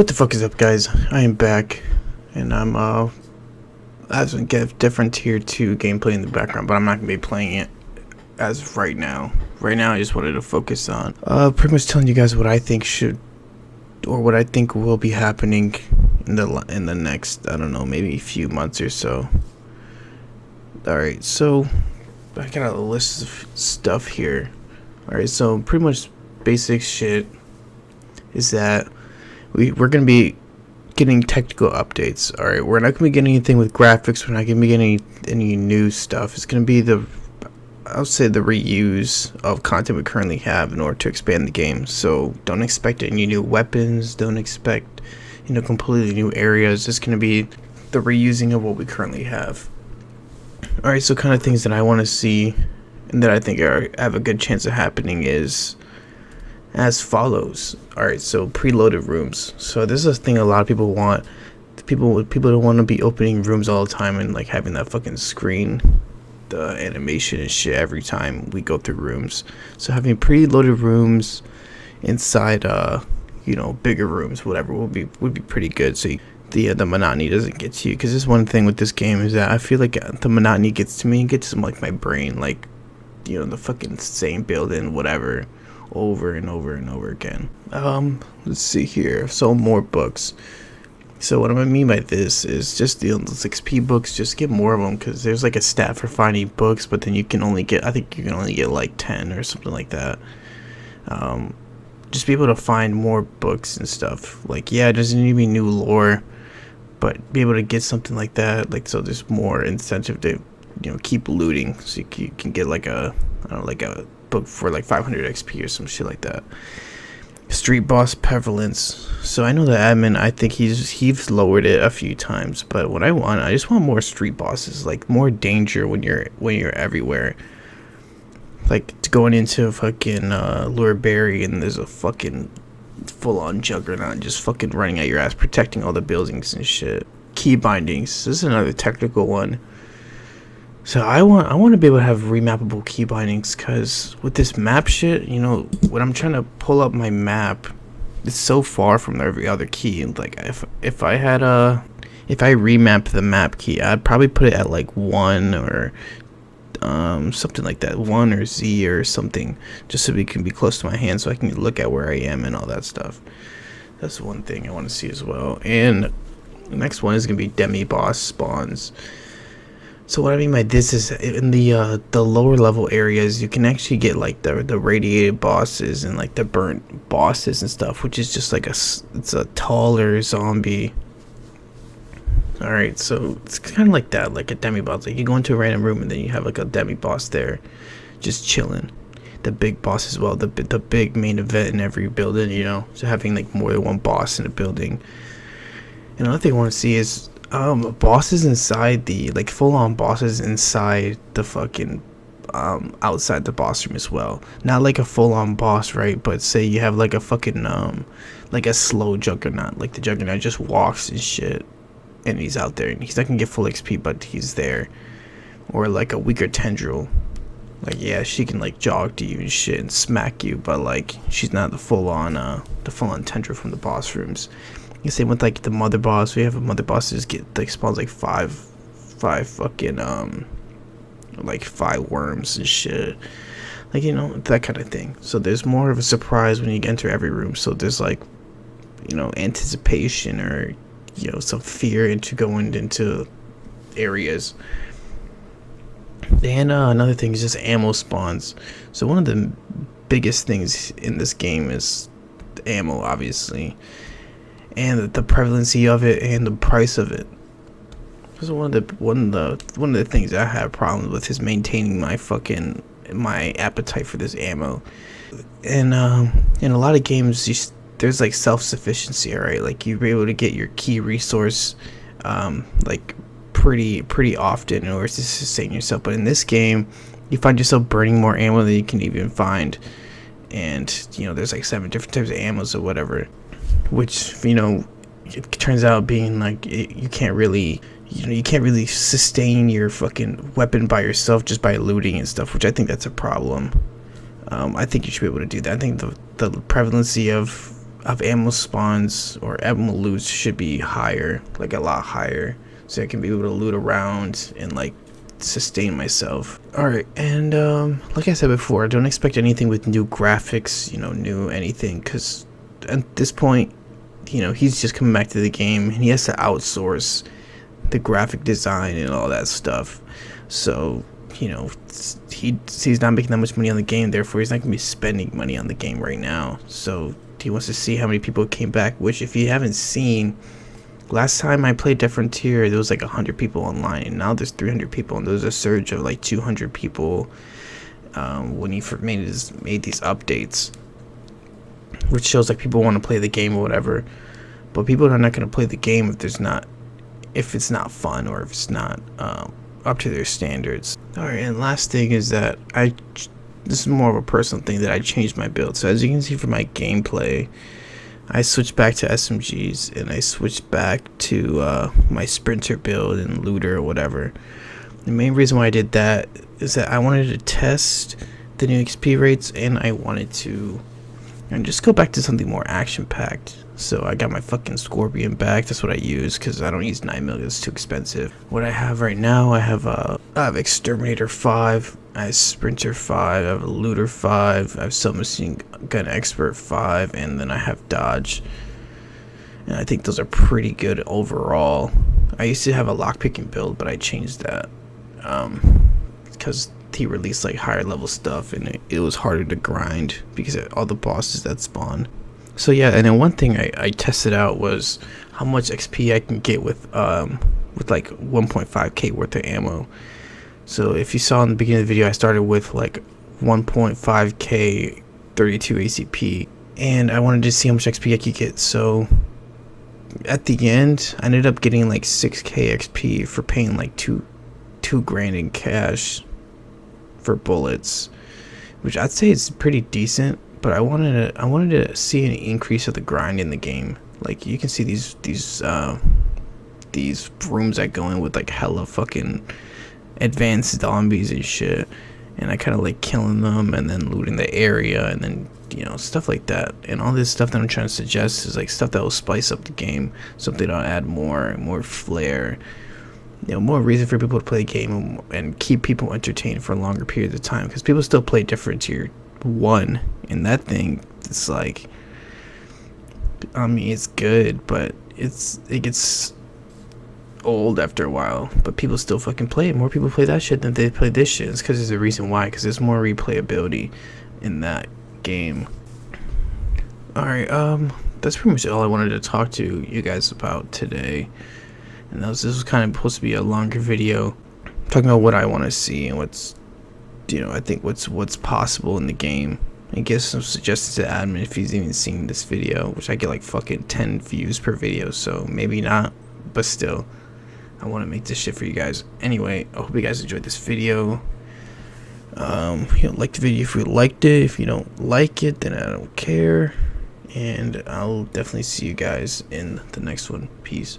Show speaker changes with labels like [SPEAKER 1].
[SPEAKER 1] What the fuck is up, guys? I am back, and I'm I have some different tier 2 gameplay in the background, but I'm not gonna be playing it as of right now. Right now I just wanted to focus on pretty much telling you guys what I think should, or what I think will be happening in the next, I don't know, maybe a few months or so. Alright, so I got a list of stuff here. Alright, so pretty much basic shit is that we're gonna be getting technical updates. Alright, we're not gonna be getting anything with graphics, we're not gonna be getting any new stuff. It's gonna be I'll say the reuse of content we currently have in order to expand the game. So don't expect any new weapons, don't expect, completely new areas. It's gonna be the reusing of what we currently have. Alright, so kind of things that I want to see and that I think have a good chance of happening is as follows. Alright, so preloaded rooms. So this is a thing a lot of people want. People don't want to be opening rooms all the time and like having that fucking screen, the animation and shit every time we go through rooms. So having preloaded rooms inside bigger rooms, whatever, would be pretty good. So the monotony doesn't get to you, because this one thing with this game is that I feel like the monotony gets to me, gets to like my brain, like the fucking same building, whatever, over and over and over again. Let's see here. So more books. So what I mean by this is just those XP books, just get more of them, because there's like a stat for finding books, but then I think you can only get like 10 or something like that. Just be able to find more books and stuff. Like, yeah, it doesn't need to be new lore, but be able to get something like that, like, so there's more incentive to keep looting, so you can get like a book for like 500 XP or some shit like that. Street boss prevalence. So I know the admin, I think he's lowered it a few times, but what I just want more street bosses, like more danger when you're everywhere. Like going into fucking Lure Berry and there's a fucking full-on juggernaut just fucking running at your ass, protecting all the buildings and shit. Key bindings. This is another technical one. So I want to be able to have remappable key bindings, because with this map shit, when I'm trying to pull up my map, it's so far from every other key. Like if I remap the map key, I'd probably put it at like 1 or something like that, 1 or Z or something, just so it can be close to my hand, so I can look at where I am and all that stuff. That's one thing I want to see as well. And the next one is gonna be Demi-Boss spawns. So what I mean by this is, in the lower level areas, you can actually get like the radiated bosses and like the burnt bosses and stuff, which is just like it's a taller zombie. Alright, so it's kind of like that, like a demi-boss. Like you go into a random room and then you have like a demi-boss there just chilling. The big boss as well, the big main event in every building, so having like more than one boss in a building. And another thing I want to see is bosses inside like full-on bosses inside the fucking outside the boss room as well. Not like a full-on boss, right? But say you have like a fucking like a slow juggernaut, like the juggernaut just walks and shit, and he's out there and he's not gonna get full XP, but he's there. Or like a weaker tendril, like, yeah, she can like jog to you and shit and smack you, but like she's not the full-on tendril from the boss rooms. You same with like the mother boss. We have a mother boss that get like spawns like five fucking like 5 worms and shit, like that kind of thing. So there's more of a surprise when you enter every room, so there's like anticipation or some fear into going into areas. And another thing is just ammo spawns. So one of the biggest things in this game is the ammo, obviously, and the prevalency of it and the price of it. So one of the things I have problems with is maintaining my appetite for this ammo. And in a lot of games, there's like self-sufficiency, alright? Like you're able to get your key resource like pretty often in order to sustain yourself. But in this game, you find yourself burning more ammo than you can even find. And there's like 7 different types of ammos or whatever, which it turns out being like you can't really sustain your fucking weapon by yourself just by looting and stuff, which I think that's a problem. I think you should be able to do that. I think the prevalency of of ammo spawns or ammo loots should be higher, like a lot higher, so I can be able to loot around and like sustain myself. Alright, and like I said before, I don't expect anything with new graphics, new anything, because at this point, he's just coming back to the game and he has to outsource the graphic design and all that stuff. So he's not making that much money on the game, therefore he's not gonna be spending money on the game right now. So he wants to see how many people came back, which if you haven't seen, last time I played Different Tier, there was like 100 people online, and now there's 300 people, and there's a surge of like 200 people when he made these updates, which shows like people want to play the game or whatever. But people are not going to play the game if it's not fun, or if it's not up to their standards. Alright, and last thing is that this is more of a personal thing, that I changed my build. So as you can see from my gameplay, I switched back to SMGs, and I switched back to my sprinter build and looter or whatever. The main reason why I did that is that I wanted to test the new XP rates, and I wanted to just go back to something more action-packed. So I got my fucking Scorpion back. That's what I use, because I don't use 9mm. It's too expensive. What I have right now, I have Exterminator 5, I have Sprinter 5, I have Looter 5, I have Submachine Gun Expert 5, and then I have Dodge. And I think those are pretty good overall. I used to have a lockpicking build, but I changed that because he released like higher level stuff, and it was harder to grind because of all the bosses that spawn. So yeah, and then one thing I tested out was how much XP I can get with like 1.5k worth of ammo. So if you saw in the beginning of the video, I started with like 1.5k 32 ACP, and I wanted to see how much XP I could get. So at the end, I ended up getting like 6k XP for paying like two grand in cash for bullets, which I'd say is pretty decent. But I wanted to see an increase of the grind in the game. Like you can see these rooms that go in with like hella fucking advanced zombies and shit, and I kind of like killing them and then looting the area, and then stuff like that. And all this stuff that I'm trying to suggest is like stuff that will spice up the game, something that'll add more flair, more reason for people to play the game and keep people entertained for longer periods of time, because people still play Different Tier 1, and that thing, it's like, I mean, it's good, but it gets old after a while. But people still fucking play it. More people play that shit than they play this shit. It's because there's a reason why, because there's more replayability in that game. Alright, that's pretty much all I wanted to talk to you guys about today. And this was kind of supposed to be a longer video, talking about what I want to see and what's I think what's possible in the game, and give some suggestions to admin if he's even seen this video, which I get like fucking 10 views per video, so maybe not, but still, I want to make this shit for you guys. Anyway, I hope you guys enjoyed this video. Like the video if you liked it. If you don't like it, then I don't care, and I'll definitely see you guys in the next one. Peace.